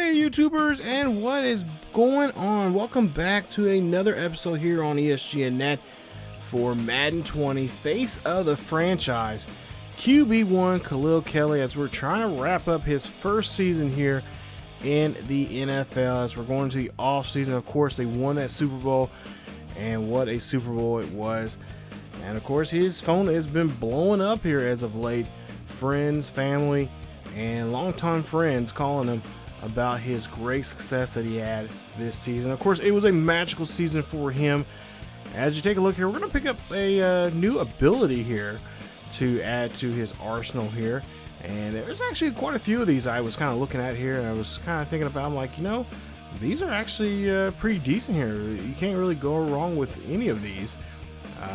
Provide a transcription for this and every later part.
Hey YouTubers, and what is going on? Welcome back to another episode here on ESGNet for Madden 20, face of the franchise, QB1 Khalil Kelley, as we're trying to wrap up his first season here in the NFL as we're going to the offseason. Of course, they won that Super Bowl, and what a Super Bowl it was. And of course, his phone has been blowing up here as of late. Friends, family, and longtime friends calling him about his great success that he had this season. Of course, it was a magical season for him. As you take a look here, we're going to pick up a new ability here to add to his arsenal here. And there's actually quite a few of these I was kind of looking at here, and I was kind of thinking about, I'm like, you know, these are actually pretty decent here. You can't really go wrong with any of these.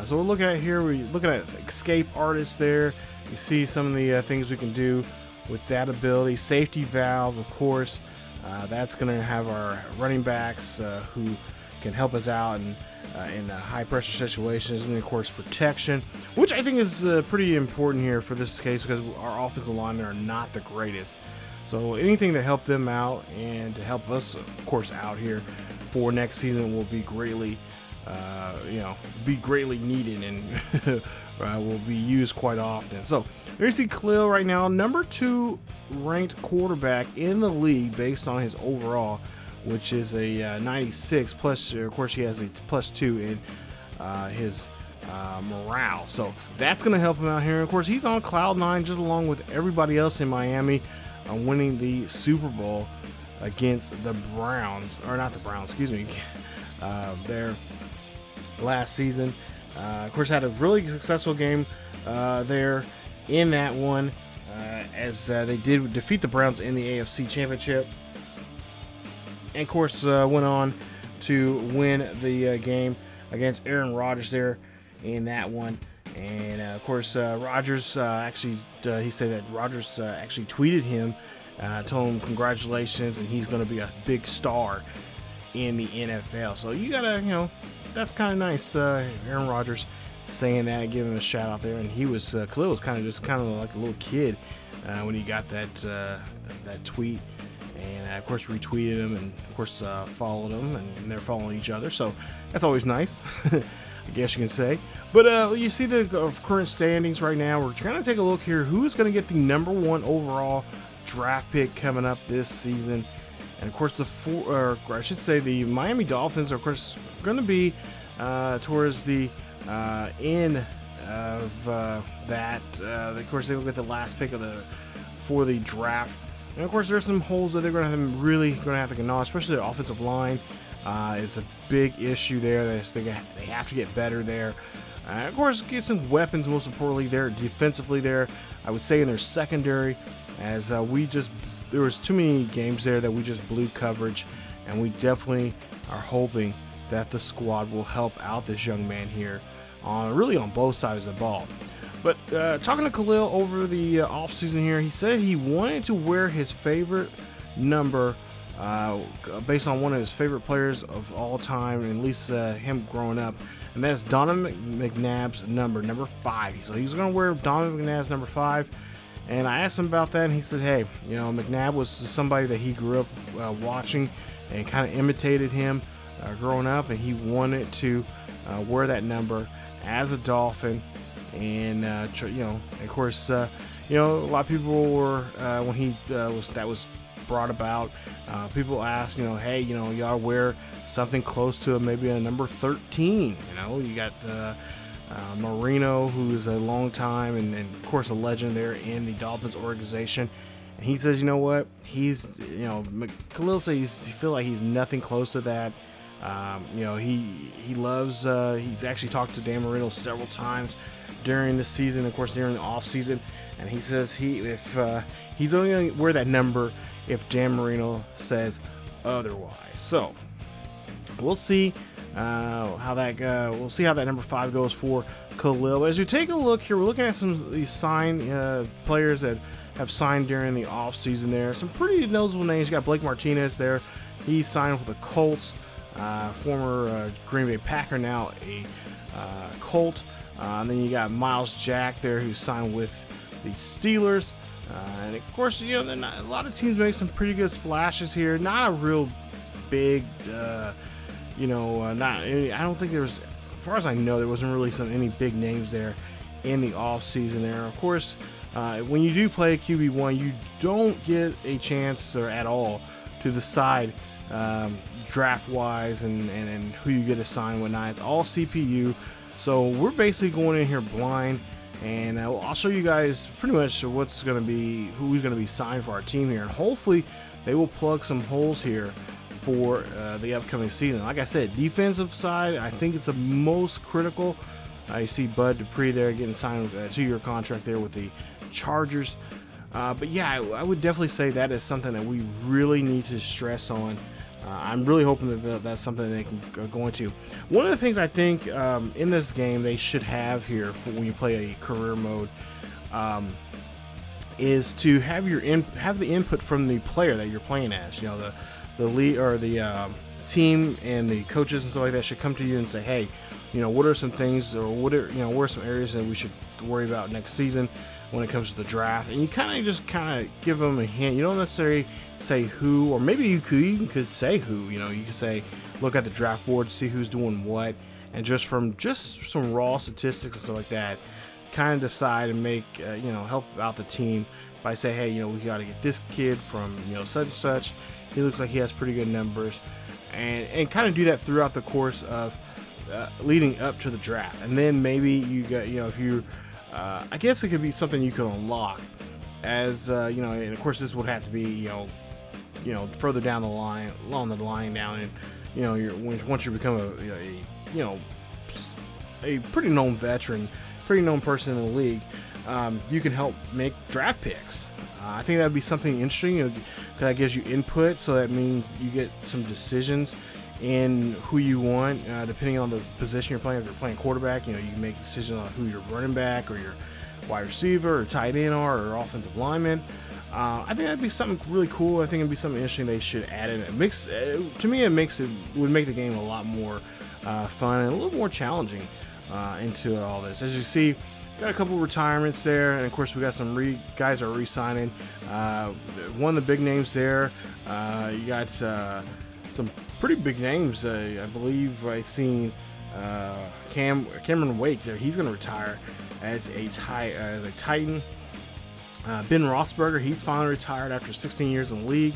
So we'll look at here, we're looking at escape artists there. You see some of the things we can do with that ability. Safety valve, of course, that's going to have our running backs who can help us out in high pressure situations, and of course protection, which I think is pretty important here for this case because our offensive linemen are not the greatest. So anything to help them out and to help us, of course, out here for next season will be greatly, needed and will be used quite often. So there's the Khalil right now, number 2 ranked quarterback in the league based on his overall, which is a 96 plus. Of course, he has a +2 in his morale, so that's going to help him out here. And of course, he's on cloud 9 just along with everybody else in Miami, winning the Super Bowl against the Browns, or not the Browns, excuse me, their last season. Of course, had a really successful game there in that one, as they did defeat the Browns in the AFC Championship. And of course, went on to win the game against Aaron Rodgers there in that one. And of course, Rodgers he said that Rodgers actually tweeted him, told him congratulations, and he's going to be a big star in the NFL. So you gotta, that's kind of nice. Aaron Rodgers saying that, giving him a shout out there, and he was Khalil was kind of like a little kid when he got that tweet, and of course retweeted him, and of course followed him, and they're following each other. So that's always nice, I guess you can say. But you see the current standings right now. We're trying to take a look here. Who's going to get the number 1 overall draft pick coming up this season? And of course, the Miami Dolphins are, of course, going to be towards the end of that. Of course, they will get the last pick for the draft. And of course, there's some holes that they're going to have to acknowledge, especially the offensive line. Is a big issue there. They have to get better there. Of course, get some weapons, most importantly there defensively there. I would say in their secondary, as there was too many games there that we just blew coverage, and we definitely are hoping that the squad will help out this young man here on both sides of the ball. But talking to Khalil over the offseason here, he said he wanted to wear his favorite number based on one of his favorite players of all time, and at least him growing up, and that's Donovan McNabb's number 5. So he was going to wear Donovan McNabb's number 5. And I asked him about that, and he said, hey, McNabb was somebody that he grew up watching and kind of imitated him growing up, and he wanted to wear that number as a Dolphin. And, of course, a lot of people were, when that was brought about, people asked, hey, you ought to wear something close to maybe a number 13. You got Marino, who's a long time and of course a legend there in the Dolphins organization, and he says, you know what, Khalil says he feels like he's nothing close to that. He loves, he's actually talked to Dan Marino several times during the season, of course during the off season, and he says if he's only going to wear that number if Dan Marino says otherwise. So we'll see how that number 5 goes for Khalil. But as you take a look here, we're looking at some of these signed players that have signed during the offseason there. Some pretty noticeable names. You got Blake Martinez there. He signed with the Colts, former Green Bay Packer, now a Colt. And then you got Miles Jack there, who signed with the Steelers. And of course, a lot of teams make some pretty good splashes here. Not a real big, not. I don't think there was, as far as I know, there wasn't really any big names there in the off season there. Of course, when you do play QB1, you don't get a chance or at all to decide draft wise and who you get assigned and whatnot. It's all CPU. So we're basically going in here blind. And I'll show you guys pretty much who's going to be signed for our team here, and hopefully they will plug some holes here for the upcoming season. Like I said, defensive side, I think it's the most critical. You see Bud Dupree there getting signed a 2-year contract there with the Chargers. But yeah, I would definitely say that is something that we really need to stress on. I'm really hoping that that's something they can go into. One of the things I think in this game they should have here for when you play a career mode is to have the input from the player that you're playing as. The lead or the team and the coaches and stuff like that should come to you and say, hey, what are some things, or what are some areas that we should worry about next season when it comes to the draft. And you kind of give them a hint. You don't necessarily say who, or maybe you could say who. You could say, look at the draft board, see who's doing what, and just from some raw statistics and stuff like that, kind of decide and make help out the team by saying, hey, we got to get this kid from such and such. He looks like he has pretty good numbers, and kind of do that throughout the course of leading up to the draft. And then maybe you got if you I guess it could be something you could unlock as and of course this would have to be further down the line, along the line down, and once you become a pretty known veteran, pretty known person in the league, you can help make draft picks. I think that would be something interesting, because that gives you input, so that means you get some decisions in who you want, depending on the position you're playing. If you're playing quarterback, you can make decisions on who your running back or your wide receiver or tight end or offensive lineman. I think that'd be something really cool. I think it'd be something interesting they should add in. It makes, to me, would make the game a lot more fun and a little more challenging into all this. As you see, got a couple retirements there, and of course we got some guys are re-signing. One of the big names there. You got some pretty big names. I believe I seen Cameron Wake there. He's going to retire as a Titan. Ben Roethlisberger, he's finally retired after 16 years in the league.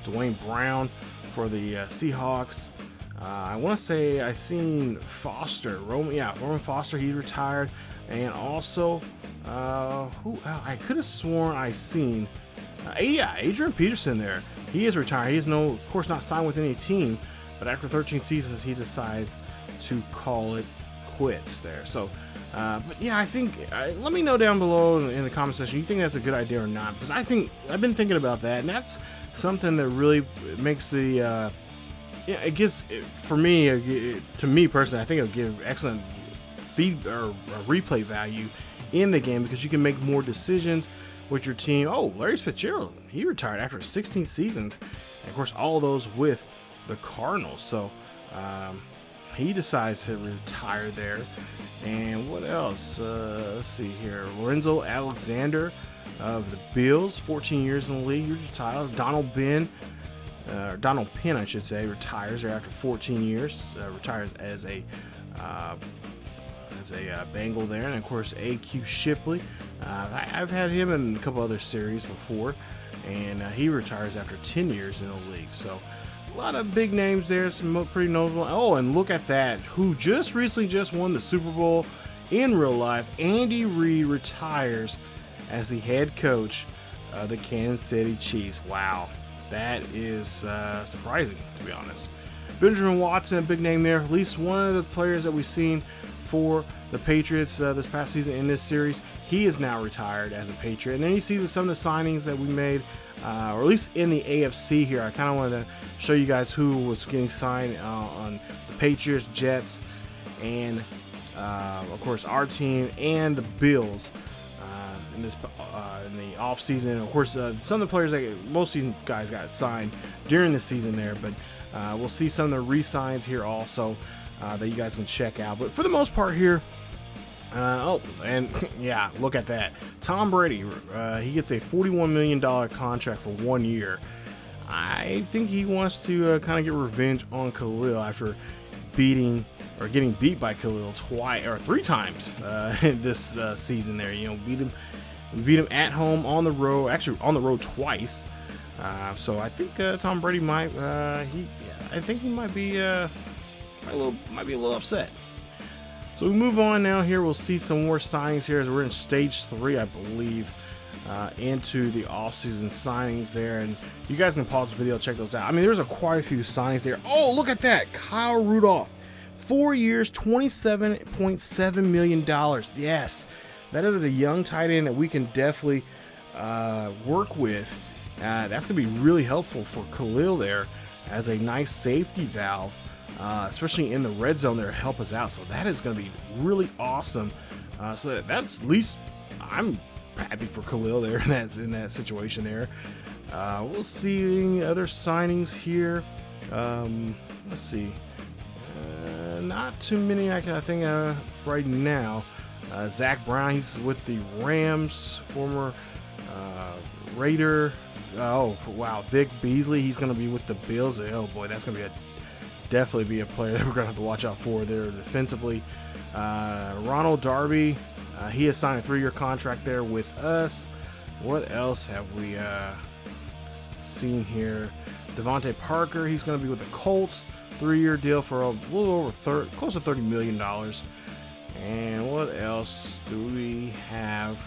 Dwayne Brown for the Seahawks. I want to say I seen Roman Foster, he retired. And also, I could have sworn I seen, Adrian Peterson there. He is retired. He is of course, not signed with any team, but after 13 seasons, he decides to call it quits there. So, but yeah, I think, let me know down below in the comment section, you think that's a good idea or not? Because I've been thinking about that, and that's something that really makes the, it gives, for me, to me personally, I think it'll give excellent replay value in the game, because you can make more decisions with your team. Oh, Larry Fitzgerald, he retired after 16 seasons, and of course all those with the Cardinals. So he decides to retire there. And what else? Let's see here. Lorenzo Alexander of the Bills, 14 years in the league, he retired. Donald Penn, I should say, retires there after 14 years. Retires as a Bengal there. And of course A.Q. Shipley, I've had him in a couple other series before, and he retires after 10 years in the league. So a lot of big names there, some pretty notable. Oh, and look at that, who just recently won the Super Bowl in real life. Andy Reid retires as the head coach of the Kansas City Chiefs. Wow, that is surprising, to be honest. Benjamin Watson, a big name there, at least one of the players that we've seen for the Patriots this past season in this series. He is now retired as a Patriot. And then you see some of the signings that we made, or at least in the AFC here. I kind of wanted to show you guys who was getting signed on the Patriots, Jets, and of course our team and the Bills in the offseason. Of course, some of the players, most of these guys got signed during the season there, but we'll see some of the re-signs here also that you guys can check out. But for the most part here, Oh, and yeah, look at that. Tom Brady, he gets a $41 million contract for 1 year. I think he wants to kind of get revenge on Khalil after getting beat by Khalil twice or 3 times this season. There, beat him at home, on the road, actually on the road twice. So I think Tom Brady might be a little upset. So we move on now here. We'll see some more signings here as we're in stage 3, I believe, into the offseason signings there. And you guys can pause the video, check those out. I mean, there's quite a few signings there. Oh, look at that. Kyle Rudolph, 4 years, $27.7 million. Yes, that is a young tight end that we can definitely work with. That's going to be really helpful for Khalil there as a nice safety valve. Especially in the red zone there, to help us out. So that is going to be really awesome. So that's at least I'm happy for Khalil there in that situation there. We'll see other signings here. Let's see. Not too many. I think right now. Zach Brown, he's with the Rams, former Raider. Oh wow, Vic Beasley, he's going to be with the Bills. Oh boy, that's going to be definitely be a player that we're going to have to watch out for there defensively. Ronald Darby, he has signed a 3-year contract there with us. What else have we seen here? Devontae Parker, he's going to be with the Colts, 3-year deal for a little over close to $30 million. And what else do we have?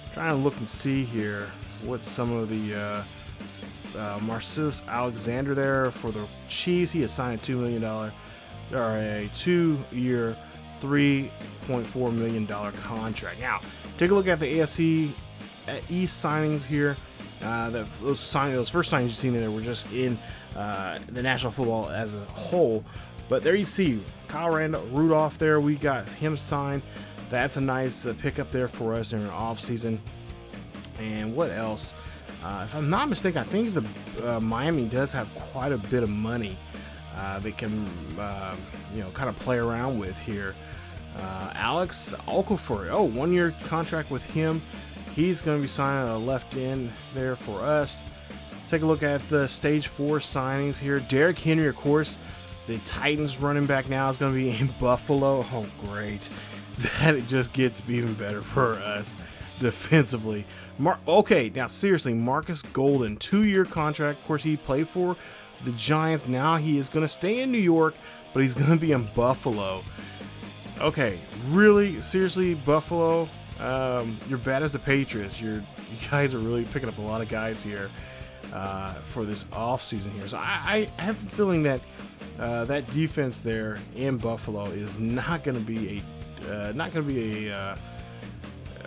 I'm trying to look and see here what some of the Marcellus Alexander there for the Chiefs. He has signed a $2 million or a 2-year, $3.4 million contract. Now, take a look at the AFC East signings here. Those first signings you've seen in there were just in the National Football as a whole. But there you see Kyle Rudolph there. We got him signed. That's a nice pickup there for us in an offseason. And what else? If I'm not mistaken, I think the Miami does have quite a bit of money they can kind of play around with here. Alex Okafor, 1-year contract with him. He's going to be signing a left end there for us. Take a look at the stage 4 signings here. Derrick Henry, of course, the Titans running back now is going to be in Buffalo. Oh, great. That it just gets even better for us defensively. Okay, now seriously, Marcus Golden, 2-year contract. Of course, he played for the Giants. Now he is going to stay in New York, but he's going to be in Buffalo. Okay, really, seriously, Buffalo, you're bad as the Patriots. You guys are really picking up a lot of guys here for this offseason here. So I have a feeling that that defense there in Buffalo is not going to be a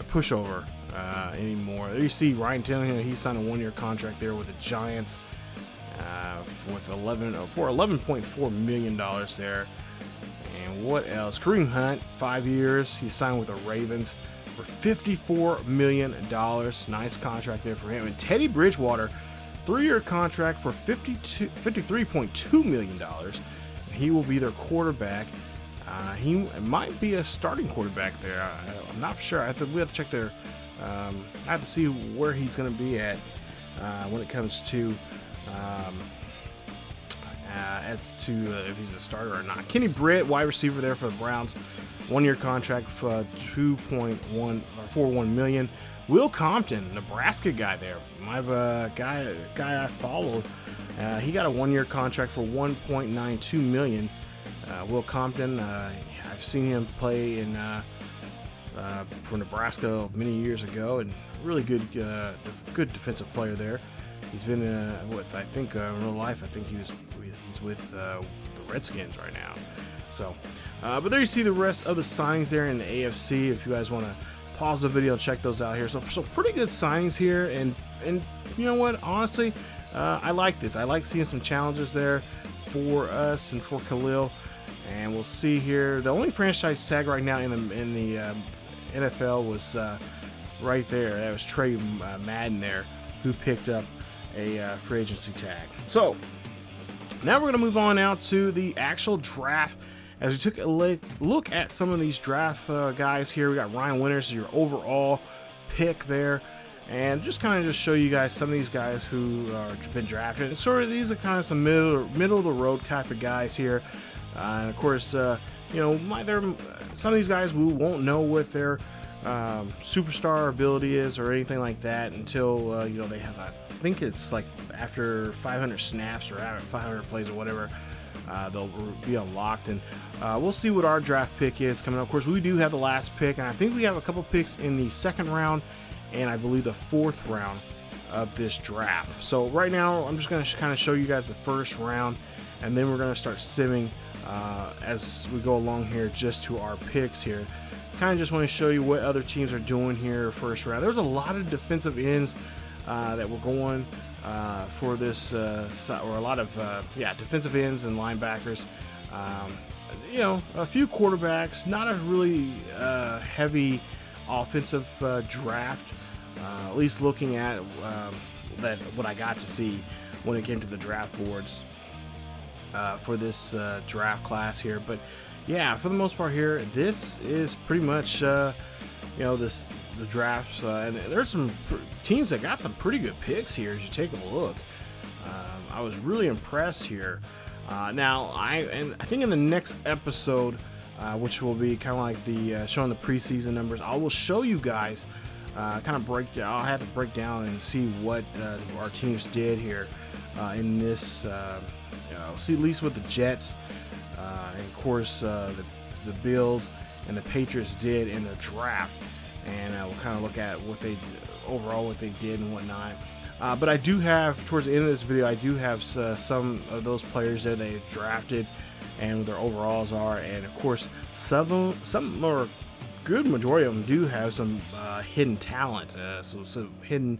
pushover anymore. There you see Ryan Tannehill. He signed a 1-year contract there with the Giants with $11.4 million there. And what else? Kareem Hunt, 5 years. He signed with the Ravens for $54 million. Nice contract there for him. And Teddy Bridgewater, 3-year contract for $53.2 million. He will be their quarterback. He might be a starting quarterback there. I'm not sure. We have to check their. I have to see where he's going to be at when it comes to as to if he's a starter or not. Kenny Britt, wide receiver there for the Browns, 1-year contract for $2.41 million. Will Compton, Nebraska guy there, my guy I followed. He got a 1-year contract for $1.92 million. Will Compton, I've seen him play in for Nebraska many years ago, and really good defensive player there. He's been I think in real life, I think he's with the Redskins right now. So, but there you see the rest of the signings there in the AFC. If you guys want to pause the video and check those out here, so pretty good signings here, and you know what? Honestly, I like this. I like seeing some challenges there for us and for Khalil. And we'll see here. The only franchise tag right now in the NFL was right there. That was Trey Madden there, who picked up a free agency tag. So now we're going to move on out to the actual draft as we took a look at some of these draft guys here. We got Ryan Winters, your overall pick there, and just kind of just show you guys some of these guys who are been drafted. And sort of these are kind of some middle of the road type of guys here, and of course, you know, some of these guys we won't know what their superstar ability is or anything like that until you know, they have, I think it's like after 500 snaps or after 500 plays or whatever, they'll be unlocked, and we'll see what our draft pick is coming up. Of course, we do have the last pick, and I think we have a couple picks in the second round and I believe the fourth round of this draft. So right now I'm just going to kind of show you guys the first round, and then we're going to start simming as we go along here just to our picks here. Kind of just want to show you what other teams are doing here first round. There's a lot of defensive ends that were going for this, or a lot of defensive ends and linebackers. You know, a few quarterbacks, not a really heavy offensive draft. At least looking at what I got to see when it came to the draft boards for this draft class here. But yeah, for the most part here, this is pretty much you know, the drafts, and there's some teams that got some pretty good picks here as you take a look. I was really impressed here. Now I think in the next episode, which will be kind of like the showing the preseason numbers, I will show you guys kind of I'll have to break down and see what our teams did here in this, you know, see at least what the Jets and of course the Bills and the Patriots did in the draft, and we'll kind of look at what they overall what they did and whatnot. But I do have, towards the end of this video, I do have some of those players there they drafted and what their overalls are, and of course some or good majority of them do have some hidden talent, so some hidden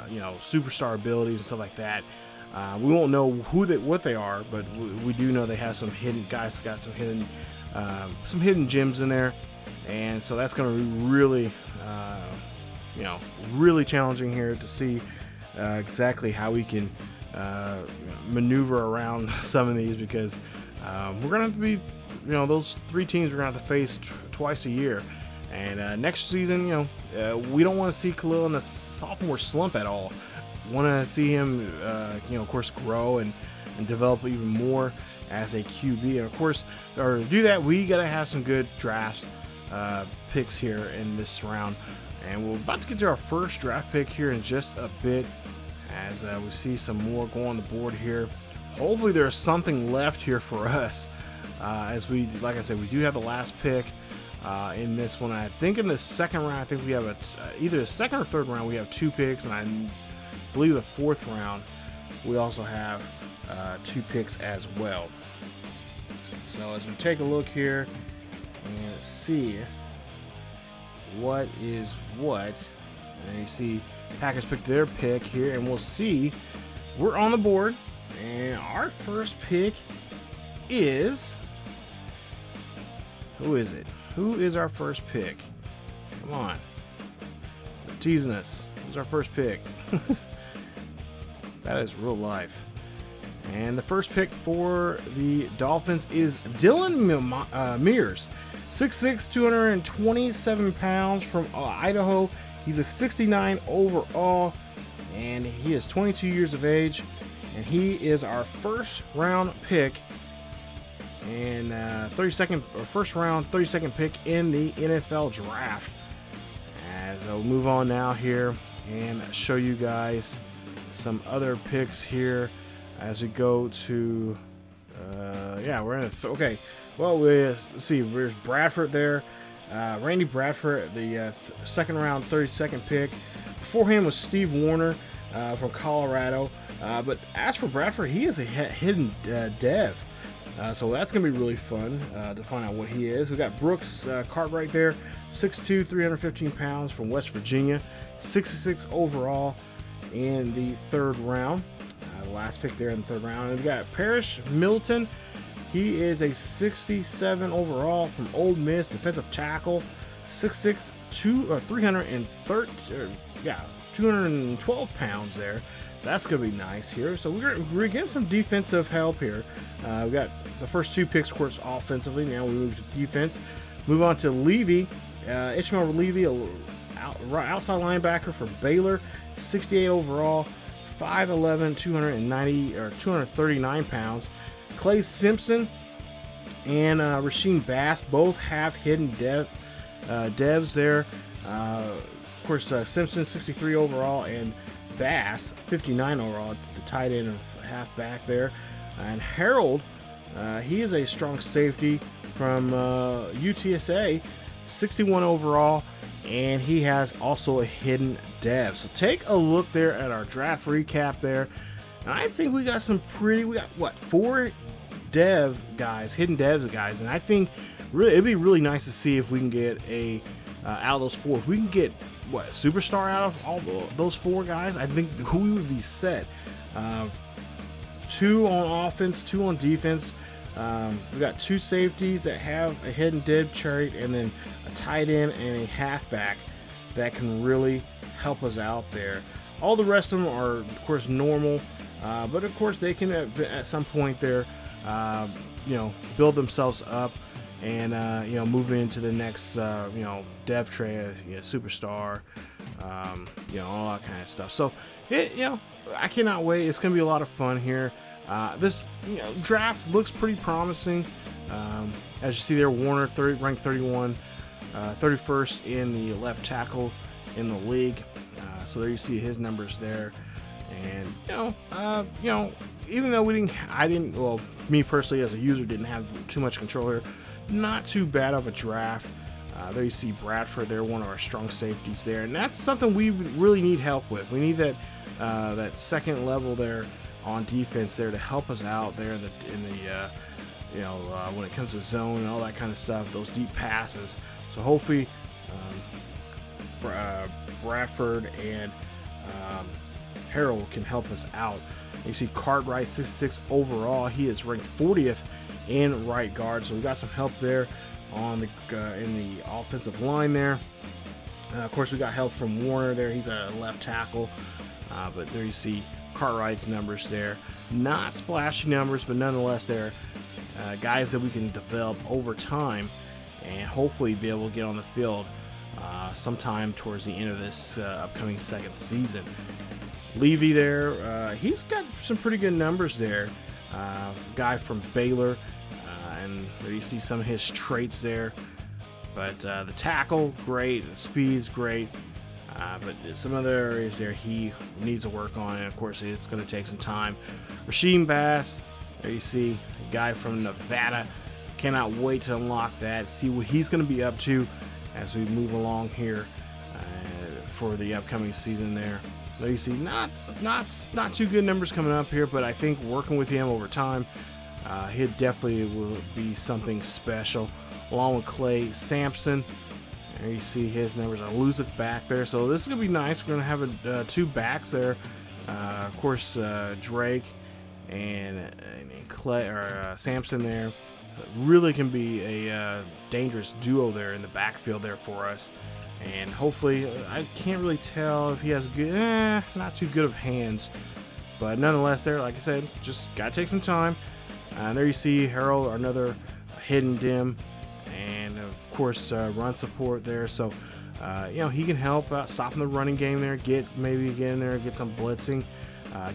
you know, superstar abilities and stuff like that. We won't know what they are, but we do know they have some hidden guys, got some hidden gems in there, and so that's going to be really you know, really challenging here to see exactly how we can maneuver around some of these, because we're going to have to be, you know, those three teams we're going to have to face twice a year. And next season, you know, we don't want to see Khalil in the sophomore slump at all. Want to see him, you know, of course, grow and develop even more as a QB. And of course, to do that, we got to have some good drafts picks here in this round. And we're about to get to our first draft pick here in just a bit, as we see some more go on the board here. Hopefully there's something left here for us, as we, like I said, we do have the last pick in this one. I think in the second round, I think we have either the second or third round, we have two picks, and I believe the fourth round we also have two picks as well. So as we take a look here and see what is what, and you see Packers picked their pick here, and we'll see, we're on the board, and our first pick is, who is it? Who is our first pick? Come on, they're teasing us. Who's our first pick? That is real life. And the first pick for the Dolphins is Dylan Mears, 6'6", 227 pounds from Idaho. He's a 69 overall, and he is 22 years of age, and he is our first round pick and first round 32nd pick in the NFL draft. As I'll move on now here and show you guys some other picks here as we go to we're in okay. Well, let's see, there's Bradford there, Randy Bradford, the second round 32nd pick. Before him was Steve Warner from Colorado, but as for Bradford, he is a hidden dev, so that's gonna be really fun to find out what he is. We got Brooks Cartwright there, 6'2", 315 pounds from West Virginia, 66 overall in the third round. The last pick there in the third round. And we got Parrish Milton. He is a 67 overall from Ole Miss, defensive tackle, 6'6", 212 pounds there. That's going to be nice here. So we're getting some defensive help here. We got the first 2 picks, of course, offensively. Now we move to defense. Move on to Levy. Ishmael Levy, outside linebacker for Baylor, 68 overall, 5'11", 239 pounds. Clay Simpson and Rasheem Bass both have hidden devs there. Of course, Simpson 63 overall and Bass 59 overall, the tight end and halfback there. And Harold, he is a strong safety from UTSA, 61 overall, and he has also a hidden dev. So take a look there at our draft recap there. And I think we got we got what, 4 dev guys, hidden devs guys, and I think really it'd be really nice to see if we can get a out of those 4. If we can get what, superstar out of all those 4 guys, I think we would be set. 2 on offense, 2 on defense. We got 2 safeties that have a hidden dev trait, and then a tight end and a halfback that can really help us out there. All the rest of them are, of course, normal, but of course they can at some point there, build themselves up and move into the next dev trait, superstar, all that kind of stuff. So I cannot wait. It's gonna be a lot of fun here. This draft looks pretty promising. As you see there, Warner ranked 31st in the left tackle in the league. So there you see his numbers there. And even though me personally as a user didn't have too much control here, not too bad of a draft. There you see Bradford there, one of our strong safeties there, and that's something we really need help with. We need that second level there on defense there to help us out there when it comes to zone and all that kind of stuff, those deep passes. So hopefully Bradford and Harold can help us out. You see Cartwright, 66 overall. He is ranked 40th in right guard, so we got some help there on in the offensive line there. Of course, we got help from Warner there. He's a left tackle, but there you see Cartwright's numbers there. Not splashy numbers, but nonetheless, they're guys that we can develop over time and hopefully be able to get on the field sometime towards the end of this upcoming second season. Levy there, he's got some pretty good numbers there. Guy from Baylor, and there you see some of his traits there. But the tackle, great. The speed's great. But some other areas there he needs to work on, and of course it's going to take some time. Rasheem Bass, there you see a guy from Nevada. Cannot wait to unlock that, see what he's going to be up to as we move along here for the upcoming season there. There you see not too good numbers coming up here, but I think working with him over time, he definitely will be something special. Along with Clay Sampson, there you see his numbers. I lose it back there, so this is gonna be nice. We're gonna have 2 backs there. Of course, Drake and Clay or Sampson there really can be a dangerous duo there in the backfield there for us. And hopefully, I can't really tell if he has good, not too good of hands, but nonetheless, there, like I said, just gotta take some time. And there you see Harold, another hidden dim, and of course run support there. So he can help out stopping the running game there. Maybe get in there, get some blitzing,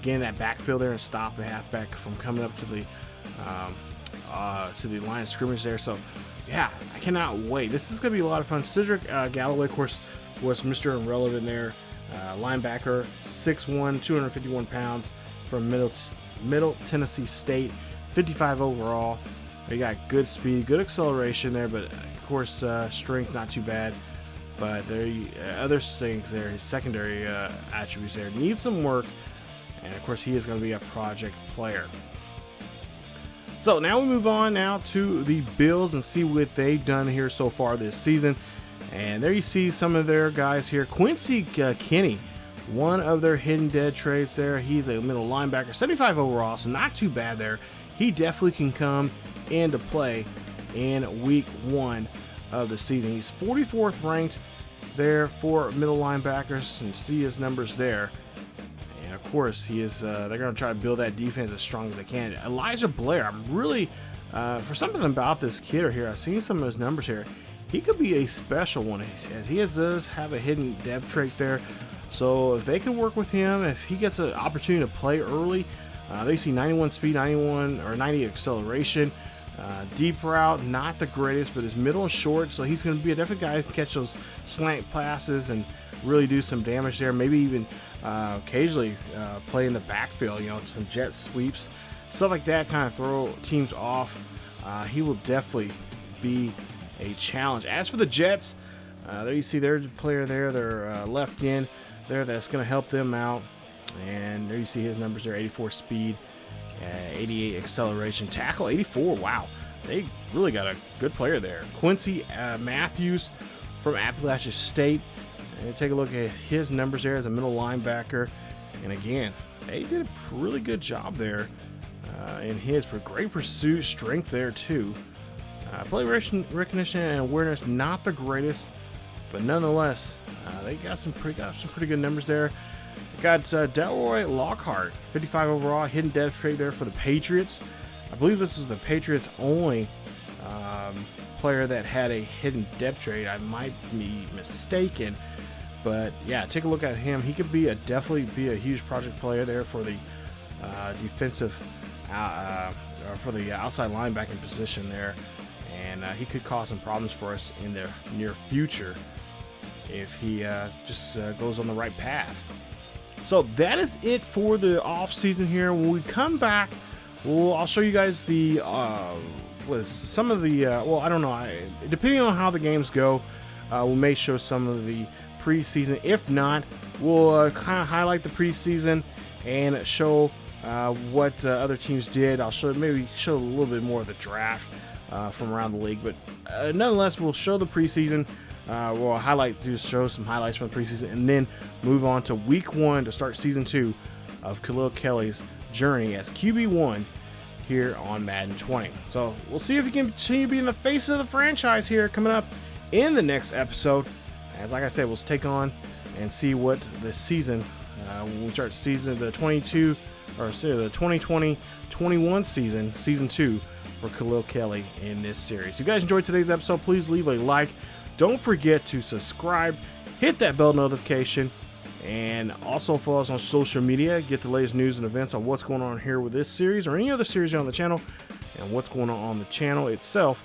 get in that backfield there and stop the halfback from coming up to the line of scrimmage there. So yeah, I cannot wait. This is gonna be a lot of fun. Cedric Galloway, of course, was Mr. Irrelevant there. Linebacker, 6'1", 251 pounds from Middle Tennessee State, 55 overall. He got good speed, good acceleration there, but of course strength not too bad. But there other things there, his secondary attributes there need some work, and of course he is going to be a project player. So now we move on now to the Bills and see what they've done here so far this season. And there you see some of their guys here. Quincy Kenny, one of their hidden dead traits there. He's a middle linebacker, 75 overall, so not too bad there. He definitely can come into play in week 1 of the season. He's 44th ranked there for middle linebackers, and see his numbers there. And of course, he is. They're going to try to build that defense as strong as they can. Elijah Blair, I'm really for something about this kid here. I've seen some of his numbers here. He could be a special one, as he does have a hidden depth trait there. So if they can work with him, if he gets an opportunity to play early, they see 91 speed, 90 acceleration. Deep route, not the greatest, but his middle and short, so he's going to be a definite guy who can catch those slant passes and really do some damage there. Maybe even occasionally play in the backfield, some jet sweeps, stuff like that, kind of throw teams off. He will definitely be a challenge. As for the Jets, there you see their player there, their left end there, that's going to help them out. And there you see his numbers there: 84 speed, 88 acceleration, tackle 84. Wow, they really got a good player there. Quincy Matthews from Appalachia State. And take a look at his numbers there as a middle linebacker. And again, they did a really good job there in his great pursuit, strength there too. Play recognition and awareness, not the greatest, but nonetheless, they got some pretty good numbers there. Got Delroy Lockhart, 55 overall, hidden depth trait there for the Patriots. I believe this is the Patriots' only player that had a hidden depth trait. I might be mistaken, but yeah, take a look at him. He could definitely be a huge project player there for the defensive, for the outside linebacking position there, and he could cause some problems for us in the near future if he just goes on the right path. So that is it for the off season here. When we come back, I'll show you guys the some of the well, I don't know, depending on how the games go, we may show some of the preseason. If not, we'll kind of highlight the preseason and show what other teams did. I'll maybe show a little bit more of the draft from around the league, but nonetheless, we'll show the preseason. We'll show some highlights from the preseason, and then move on to week 1 to start season 2 of Khalil Kelley's journey as QB1 here on Madden 20. So we'll see if he can continue being the face of the franchise here coming up in the next episode. As like I said, we'll take on and see what the season, when we start the 2020-21 season 2 for Khalil Kelley in this series. If you guys enjoyed today's episode, please leave a like. Don't forget to subscribe, hit that bell notification, and also follow us on social media. Get the latest news and events on what's going on here with this series or any other series on the channel, and what's going on the channel itself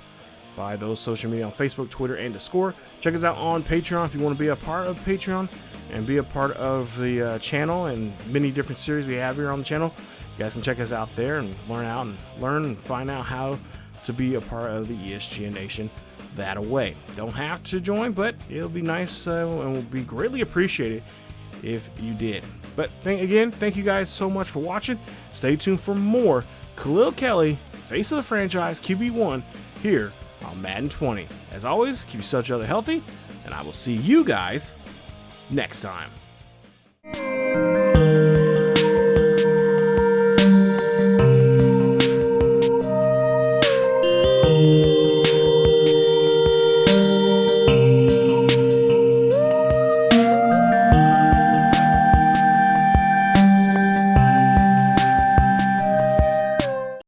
by those social media on Facebook, Twitter, and Discord. Check us out on Patreon if you want to be a part of Patreon and be a part of the channel and many different series we have here on the channel. You guys can check us out there and learn and find out how to be a part of the ESGN Nation that away. Don't have to join, but it'll be nice and will be greatly appreciated if you did. But thank you guys so much for watching. Stay tuned for more Khalil Kelley, face of the franchise, QB1 here on Madden 20. As always, keep yourself healthy, and I will see you guys next time.